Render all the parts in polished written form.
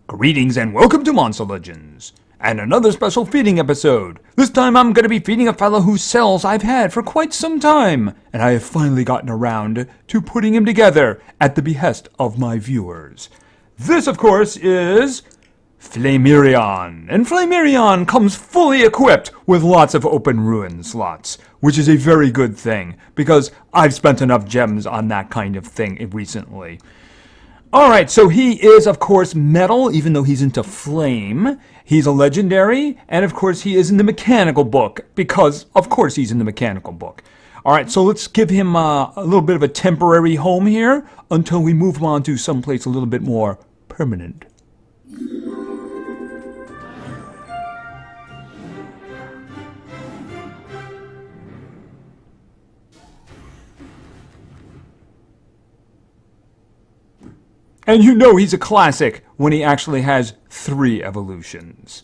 Greetings and welcome to Monster Legends, and another special feeding episode. This time I'm going to be feeding a fellow whose cells I've had for quite some time, and I have finally gotten around to putting him together at the behest of my viewers. This, of course, is Flamerion, and Flamerion comes fully equipped with lots of open ruin slots, which is a very good thing, because I've spent enough gems on that kind of thing recently. Alright, so he is, of course, metal, even though he's into flame. He's a legendary, and of course he is in the mechanical book, because, of course, he's in the mechanical book. Alright, so let's give him a little bit of a temporary home here, until we move him on to someplace a little bit more permanent. And you know he's a classic when he actually has 3 evolutions.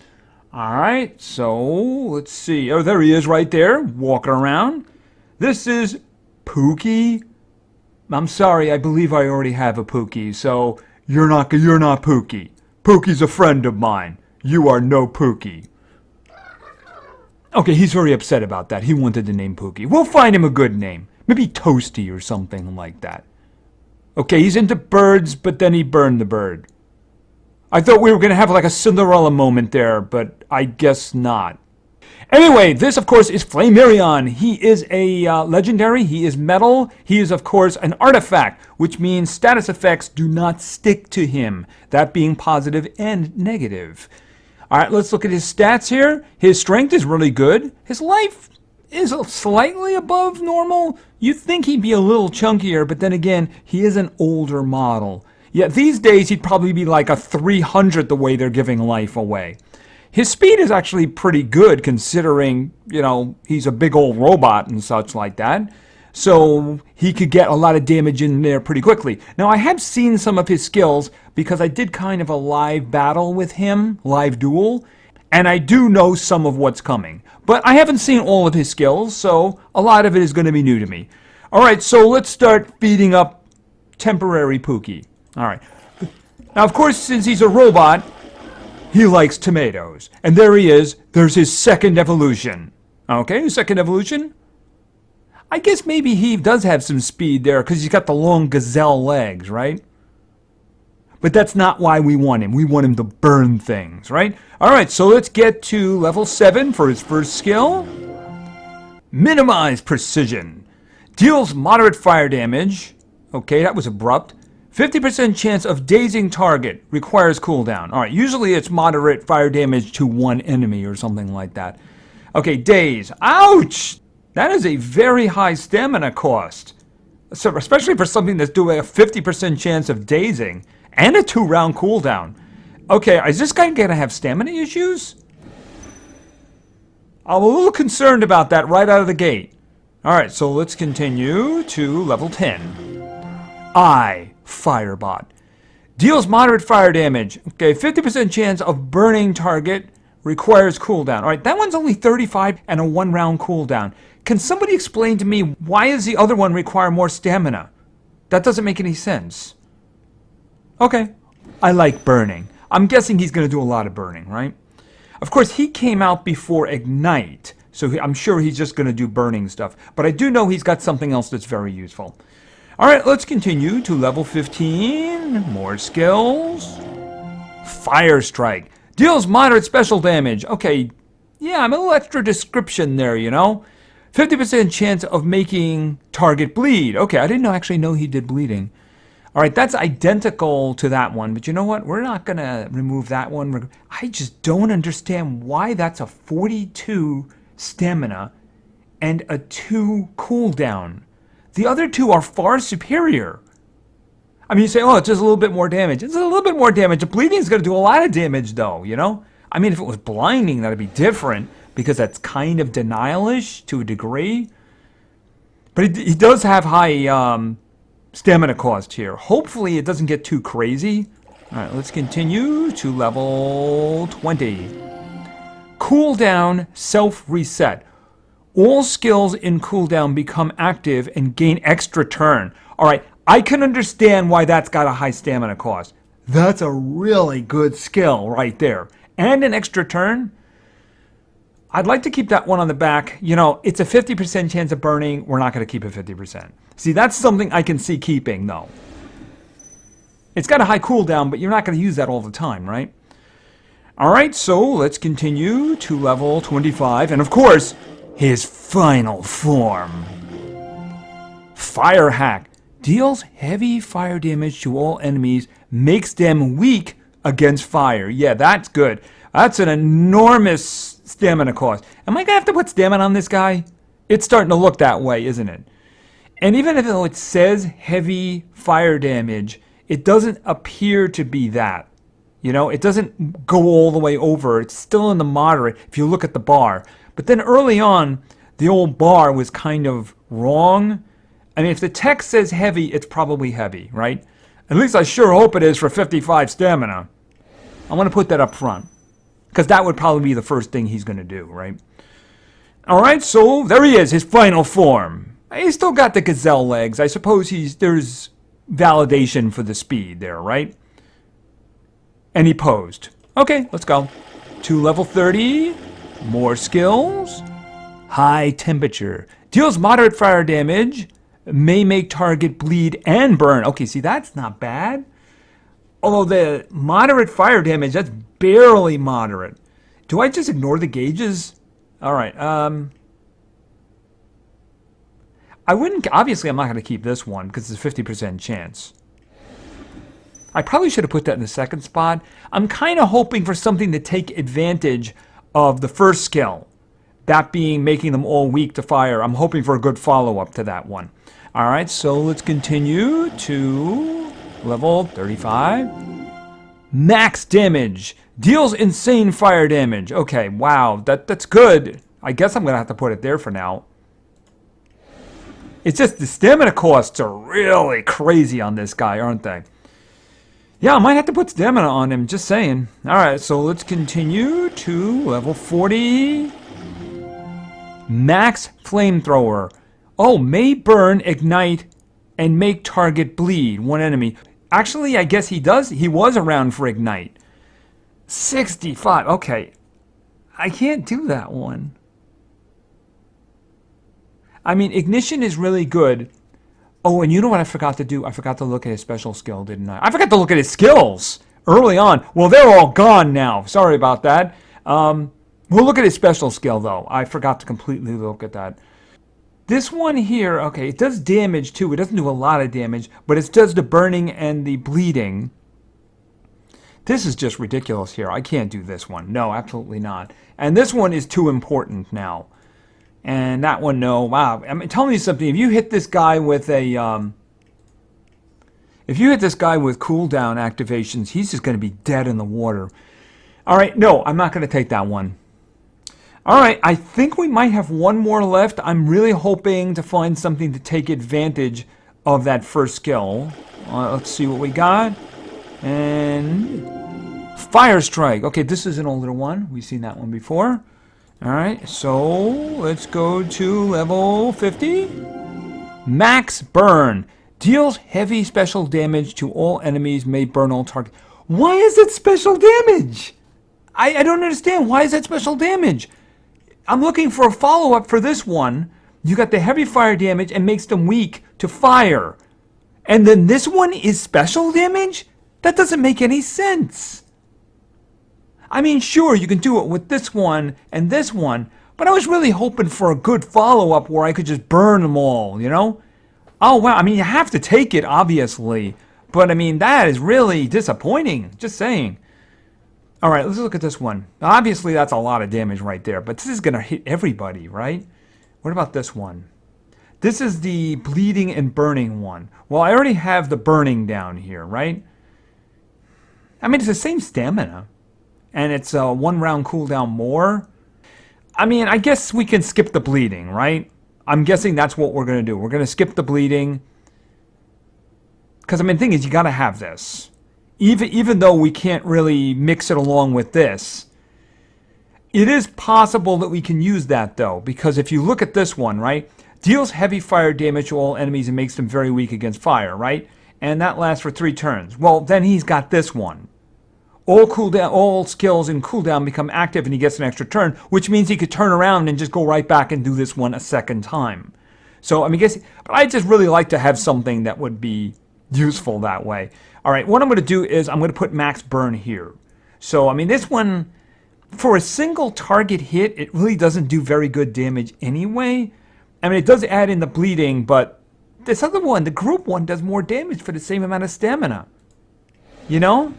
Alright, so let's see. Oh, there he is right there, walking around. This is Pookie. I'm sorry, I believe I already have a Pookie, so you're not Pookie. Pookie's a friend of mine. You are no Pookie. Okay, he's very upset about that. He wanted the name Pookie. We'll find him a good name. Maybe Toasty or something like that. Okay, he's into birds, but then he burned the bird. I thought we were going to have like a Cinderella moment there, but I guess not. Anyway, this, of course, is Flamerion. He is a legendary. He is metal. He is, of course, an artifact, which means status effects do not stick to him, that being positive and negative. All right, let's look at his stats here. His strength is really good. His life is slightly above normal. You'd think he'd be a little chunkier, but then again, he is an older model. Yeah, these days he'd probably be like a 300 the way they're giving life away. His speed is actually pretty good considering, you know, he's a big old robot and such like that. So he could get a lot of damage in there pretty quickly. Now I have seen some of his skills because I did kind of a live battle with him, live duel, and I do know some of what's coming. But I haven't seen all of his skills, so a lot of it is going to be new to me. Alright, so let's start feeding up temporary Pookie. Alright. Now, of course, since he's a robot, he likes tomatoes. And there he is. There's his second evolution. Okay, his second evolution. I guess maybe he does have some speed there, because he's got the long gazelle legs, right? But that's not why we want him. We want him to burn things, right? Alright, so let's get to level 7 for his first skill. Minimize Precision. Deals moderate fire damage. Okay, that was abrupt. 50% chance of dazing target. Requires cooldown. Alright, usually it's moderate fire damage to one enemy or something like that. Okay, daze. Ouch! That is a very high stamina cost. So, especially for something that's doing a 50% chance of dazing. And a 2-round cooldown. Okay, is this guy going to have stamina issues? I'm a little concerned about that right out of the gate. Alright, so let's continue to level 10. Firebot. Deals moderate fire damage. Okay, 50% chance of burning target. Requires cooldown. Alright, that one's only 35 and a 1-round cooldown. Can somebody explain to me why does the other one require more stamina? That doesn't make any sense. Okay, I like burning. I'm guessing he's going to do a lot of burning, right? Of course, he came out before Ignite, so I'm sure he's just going to do burning stuff. But I do know he's got something else that's very useful. Alright, let's continue to level 15. More skills. Firestrike. Deals moderate special damage. Okay, yeah, I'm a little extra description there, you know? 50% chance of making target bleed. Okay, I didn't actually know he did bleeding. Alright, that's identical to that one, but you know what? We're not going to remove that one. I just don't understand why that's a 42 stamina and a 2 cooldown. The other two are far superior. I mean, you say, oh, it's just a little bit more damage. It's a little bit more damage. The bleeding is going to do a lot of damage, though, you know? I mean, if it was blinding, that would be different, because that's kind of denial-ish to a degree. But he does have high stamina cost here. Hopefully it doesn't get too crazy. Alright, let's continue to level 20. Cooldown self-reset. All skills in cooldown become active and gain extra turn. Alright, I can understand why that's got a high stamina cost. That's a really good skill right there. And an extra turn. I'd like to keep that one on the back. You know, it's a 50% chance of burning. We're not going to keep it 50%. See, that's something I can see keeping, though. It's got a high cooldown, but you're not going to use that all the time, right? All right, so let's continue to level 25. And, of course, his final form. Fire Hack. Deals heavy fire damage to all enemies. Makes them weak against fire. Yeah, that's good. That's an enormous stamina cost. Am I going to have to put stamina on this guy? It's starting to look that way, isn't it? And even though it says heavy fire damage, it doesn't appear to be that. You know, it doesn't go all the way over. It's still in the moderate if you look at the bar. But then early on, the old bar was kind of wrong. I mean, if the text says heavy, it's probably heavy, right? At least I sure hope it is for 55 stamina. I want to put that up front. Because that would probably be the first thing he's going to do, right? All right, so there he is, his final form. He's still got the gazelle legs. I suppose there's validation for the speed there, right? And he posed. Okay, let's go. To level 30. More skills. High temperature. Deals moderate fire damage. May make target bleed and burn. Okay, see, that's not bad. Although the moderate fire damage, that's barely moderate. Do I just ignore the gauges? All right. I wouldn't. Obviously, I'm not going to keep this one because it's a 50% chance. I probably should have put that in the second spot. I'm kind of hoping for something to take advantage of the first skill. That being making them all weak to fire. I'm hoping for a good follow-up to that one. All right, so let's continue to level 35. Max damage. Deals insane fire damage. Okay, wow, that's good. I guess I'm going to have to put it there for now. It's just the stamina costs are really crazy on this guy, aren't they? Yeah, I might have to put stamina on him, just saying. All right, so let's continue to level 40. Max flamethrower. Oh, may burn, ignite, and make target bleed one enemy. Actually, I guess he does. He was around for ignite. 65. Okay. I can't do that one. I mean, ignition is really good. Oh, and you know what I forgot to do? I forgot to look at his special skill, didn't I? I forgot to look at his skills early on. Well, they're all gone now. Sorry about that. We'll look at his special skill, though. I forgot to completely look at that. This one here, okay, it does damage, too. It doesn't do a lot of damage, but it does the burning and the bleeding. This is just ridiculous here. I can't do this one. No, absolutely not. And this one is too important now. And that one, no. Wow. I mean, tell me something. If you hit this guy with a... if you hit this guy with cooldown activations, he's just going to be dead in the water. All right, no, I'm not going to take that one. All right, I think we might have one more left. I'm really hoping to find something to take advantage of that first skill. Let's see what we got. And Firestrike. Okay, this is an older one. We've seen that one before. All right, so let's go to level 50. Max Burn. Deals heavy special damage to all enemies, may burn all targets. Why is it special damage? I don't understand. Why is that special damage? I'm looking for a follow-up for this one. You got the heavy fire damage and makes them weak to fire. And then this one is special damage? That doesn't make any sense. I mean, sure, you can do it with this one and this one, but I was really hoping for a good follow-up where I could just burn them all, you know? Oh, wow. I mean, you have to take it, obviously. But, I mean, that is really disappointing. Just saying. All right, let's look at this one. Obviously, that's a lot of damage right there, but this is going to hit everybody, right? What about this one? This is the bleeding and burning one. Well, I already have the burning down here, right? I mean, it's the same stamina, and it's a one-round cooldown more. I mean, I guess we can skip the bleeding, right? I'm guessing that's what we're going to do. We're going to skip the bleeding. Because, I mean, the thing is, you got to have this. Even though we can't really mix it along with this, it is possible that we can use that, though. Because if you look at this one, right? Deals heavy fire damage to all enemies and makes them very weak against fire, right? and that lasts for 3 turns. Well, then he's got this one. All skills in cooldown become active and he gets an extra turn, which means he could turn around and just go right back and do this one a second time. So, I mean, but I just really like to have something that would be useful that way. All right, what I'm going to do is I'm going to put max burn here. So, I mean, this one, for a single target hit, it really doesn't do very good damage anyway. I mean, it does add in the bleeding, but this other one, the group one, does more damage for the same amount of stamina. You know?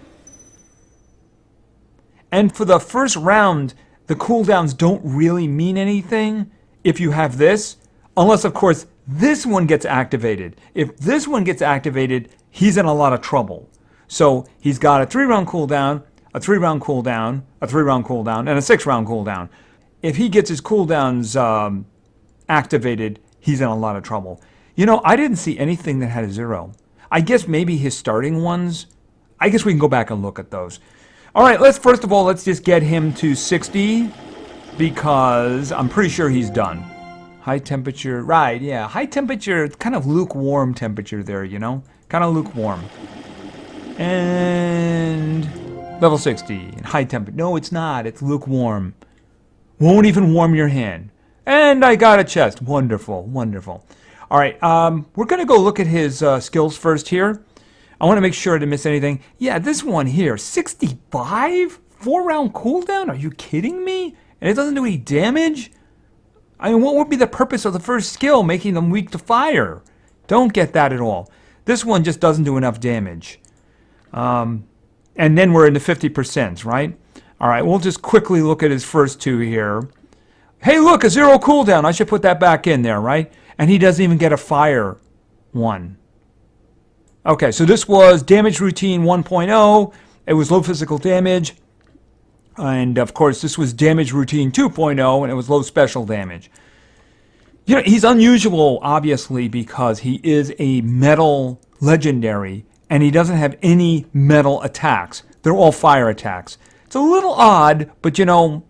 And for the first round, the cooldowns don't really mean anything if you have this, unless, of course, this one gets activated. If this one gets activated, he's in a lot of trouble. So he's got a 3-round cooldown, a 3-round cooldown, a 3-round cooldown, and a 6-round cooldown. If he gets his cooldowns activated, he's in a lot of trouble. You know, I didn't see anything that had a 0. I guess maybe his starting ones. I guess we can go back and look at those. All right, first of all, let's just get him to 60 because I'm pretty sure he's done. High temperature, right, yeah. High temperature, kind of lukewarm temperature there, you know? Kind of lukewarm. And level 60, high temperature. No, it's not, it's lukewarm. Won't even warm your hand. And I got a chest, wonderful, wonderful. All right, we're gonna go look at his skills first here. I want to make sure I didn't miss anything. Yeah, this one here, 65? 4-round cooldown? Are you kidding me? And it doesn't do any damage? I mean, what would be the purpose of the first skill, making them weak to fire? Don't get that at all. This one just doesn't do enough damage. And then we're in the 50%, right? All right, we'll just quickly look at his first 2 here. Hey, look, a 0 cooldown. I should put that back in there, right? And he doesn't even get a fire one. Okay, so this was damage routine 1.0. It was low physical damage. And, of course, this was damage routine 2.0, and it was low special damage. You know, he's unusual, obviously, because he is a metal legendary, and he doesn't have any metal attacks. They're all fire attacks. It's a little odd, but, you know,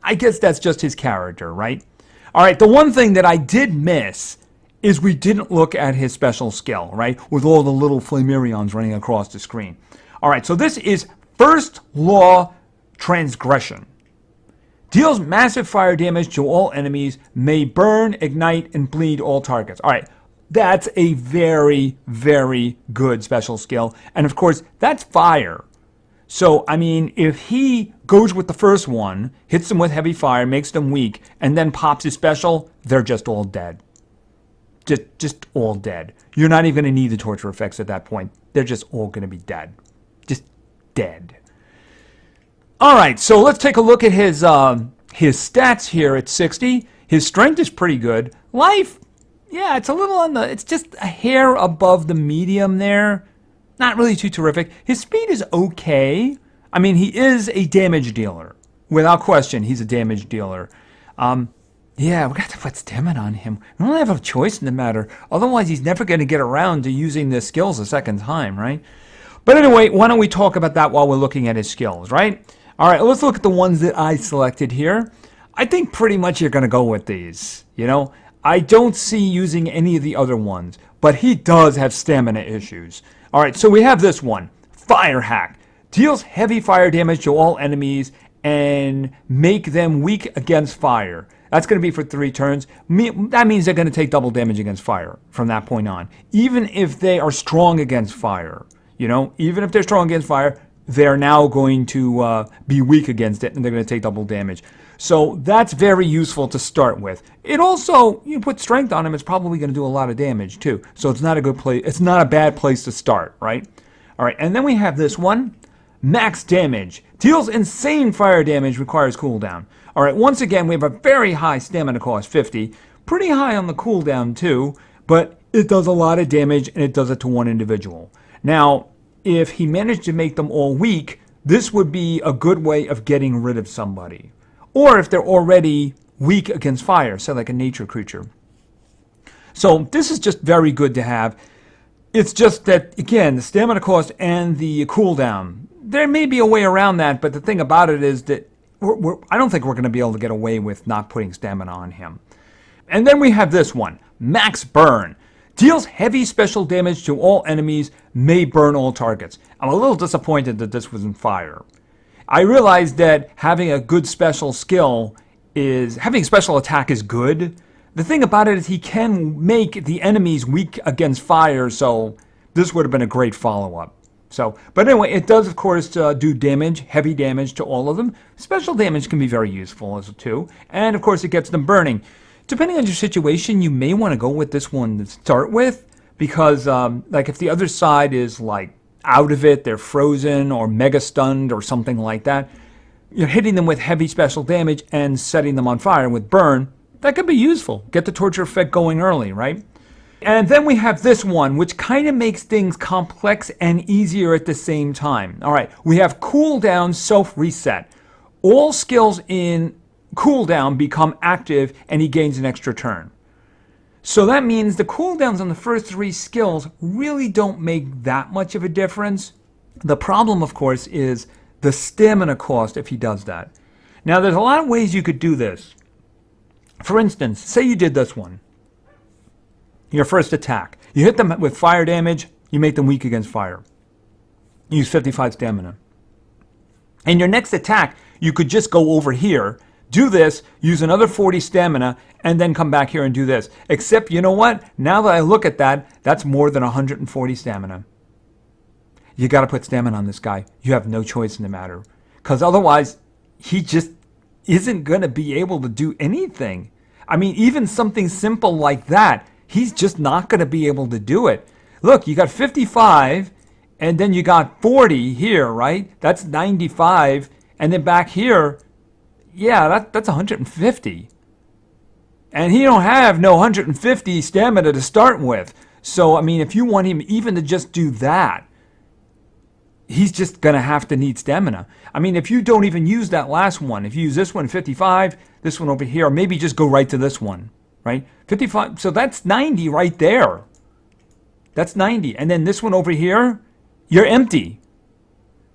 I guess that's just his character, right? All right, the one thing that I did miss is we didn't look at his special skill, right? With all the little Flamerions running across the screen. All right, so this is First Law Transgression. Deals massive fire damage to all enemies, may burn, ignite, and bleed all targets. All right, that's a very, very good special skill. And of course, that's fire. So, I mean, if he goes with the first one, hits them with heavy fire, makes them weak, and then pops his special, they're just all dead. Just all dead. You're not even going to need the torture effects at that point. They're just all going to be dead. Just dead. All right, so let's take a look at his stats here at 60. His strength is pretty good. Life, yeah, it's a little it's just a hair above the medium there. Not really too terrific. His speed is okay. I mean, he is a damage dealer. Without question, he's a damage dealer. Yeah, we got to put stamina on him. We don't have a choice in the matter. Otherwise, he's never going to get around to using the skills a second time, right? But anyway, why don't we talk about that while we're looking at his skills, right? All right, let's look at the ones that I selected here. I think pretty much you're going to go with these, you know? I don't see using any of the other ones, but he does have stamina issues. All right, so we have this one, Fire Hack. Deals heavy fire damage to all enemies and make them weak against fire. That's going to be for 3 turns. That means they're going to take double damage against fire from that point on. Even if they are strong against fire, you know, even if they're strong against fire, they're now going to be weak against it, and they're going to take double damage. So that's very useful to start with. It also, you put strength on him, it's probably going to do a lot of damage too. So it's not a good place. It's not a bad place to start, right? All right, and then we have this one, Max Damage. Deals insane fire damage, requires cooldown. All right, once again, we have a very high stamina cost, 50. Pretty high on the cooldown too, but it does a lot of damage, and it does it to one individual. Now, if he managed to make them all weak, this would be a good way of getting rid of somebody. Or if they're already weak against fire, say like a nature creature. So this is just very good to have. It's just that, again, the stamina cost and the cooldown, there may be a way around that, but the thing about it is that I don't think we're going to be able to get away with not putting stamina on him. And then we have this one, Max Burn. Deals heavy special damage to all enemies, may burn all targets. I'm a little disappointed that this was in fire. I realized that having a good special skill having a special attack is good. The thing about it is he can make the enemies weak against fire, so this would have been a great follow-up. But anyway, it does, of course, do damage, heavy damage to all of them. Special damage can be very useful as too. And, of course, it gets them burning. Depending on your situation, you may want to go with this one to start with. Because, like, if the other side is, like, out of it, they're frozen or mega stunned or something like that, you're hitting them with heavy special damage and setting them on fire with burn. That could be useful. Get the torture effect going early, right? And then we have this one, which kind of makes things complex and easier at the same time. All right, we have cooldown self-reset. All skills in cooldown become active and he gains an extra turn. So that means the cooldowns on the first 3 skills really don't make that much of a difference. The problem, of course, is the stamina cost if he does that. Now, there's a lot of ways you could do this. For instance, say you did this one. Your first attack. You hit them with fire damage, you make them weak against fire. You use 55 stamina. And your next attack, you could just go over here, do this, use another 40 stamina, and then come back here and do this. Except, you know what? Now that I look at that, that's more than 140 stamina. You got to put stamina on this guy. You have no choice in the matter. Because otherwise, he just isn't going to be able to do anything. I mean, even something simple like that, he's just not going to be able to do it. Look, you got 55, and then you got 40 here, right? That's 95. And then back here, yeah, that's 150. And he don't have no 150 stamina to start with. So, I mean, if you want him even to just do that, he's just going to have to need stamina. I mean, if you don't even use that last one, if you use this one, 55, this one over here, or maybe just go right to this one, right? 55, so that's 90 right there. That's 90. And then this one over here, you're empty.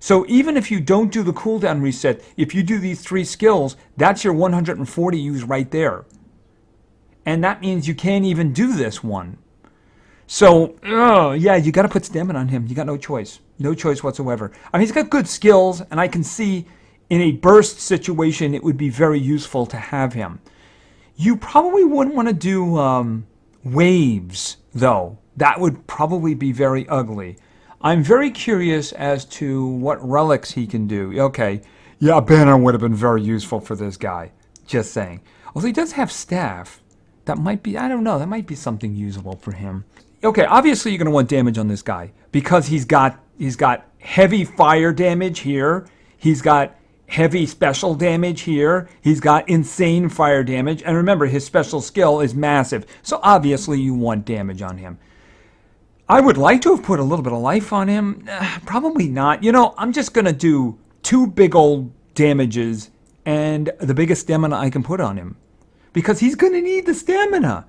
So even if you don't do the cooldown reset, if you do these 3 skills, that's your 140 used right there. And that means you can't even do this one. So, yeah, you got to put stamina on him. You got no choice. No choice whatsoever. I mean, he's got good skills, and I can see in a burst situation it would be very useful to have him. You probably wouldn't want to do waves, though. That would probably be very ugly. I'm very curious as to what relics he can do. Okay, yeah, banner would have been very useful for this guy. Just saying. Although he does have staff. That might be, I don't know, that might be something usable for him. Okay, obviously you're going to want damage on this guy because he's got heavy fire damage here. He's got heavy special damage here. He's got insane fire damage. And remember, his special skill is massive. So obviously you want damage on him. I would like to have put a little bit of life on him. Probably not. You know, I'm just going to do 2 big old damages and the biggest stamina I can put on him. Because he's going to need the stamina.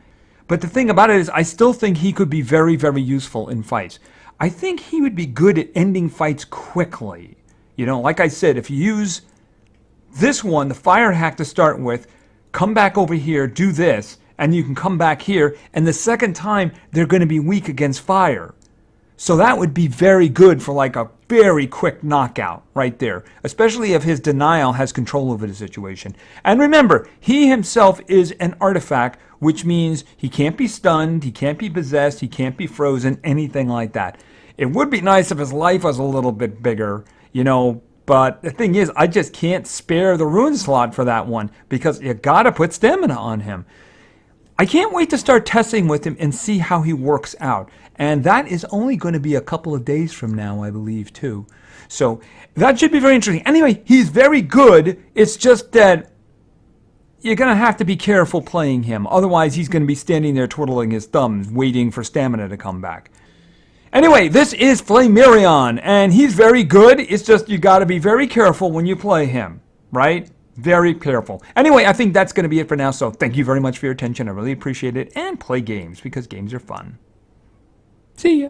But the thing about it is, I still think he could be very, very useful in fights. I think he would be good at ending fights quickly. You know, like I said, if you use this one, the fire hack to start with, come back over here, do this, and you can come back here, and the second time, they're going to be weak against fire. So that would be very good for like a very quick knockout right there, especially if his denial has control over the situation. And remember, he himself is an artifact, which means he can't be stunned, he can't be possessed, he can't be frozen, anything like that. It would be nice if his life was a little bit bigger, you know, but the thing is, I just can't spare the rune slot for that one because you gotta put stamina on him. I can't wait to start testing with him and see how he works out. And that is only going to be a couple of days from now, I believe, too. So that should be very interesting. Anyway, he's very good. It's just that you're going to have to be careful playing him. Otherwise, he's going to be standing there twiddling his thumbs, waiting for stamina to come back. Anyway, this is Flamerion, and he's very good. It's just you got to be very careful when you play him, right? Very careful. Anyway, I think that's going to be it for now. So thank you very much for your attention. I really appreciate it. And play games because games are fun. See ya.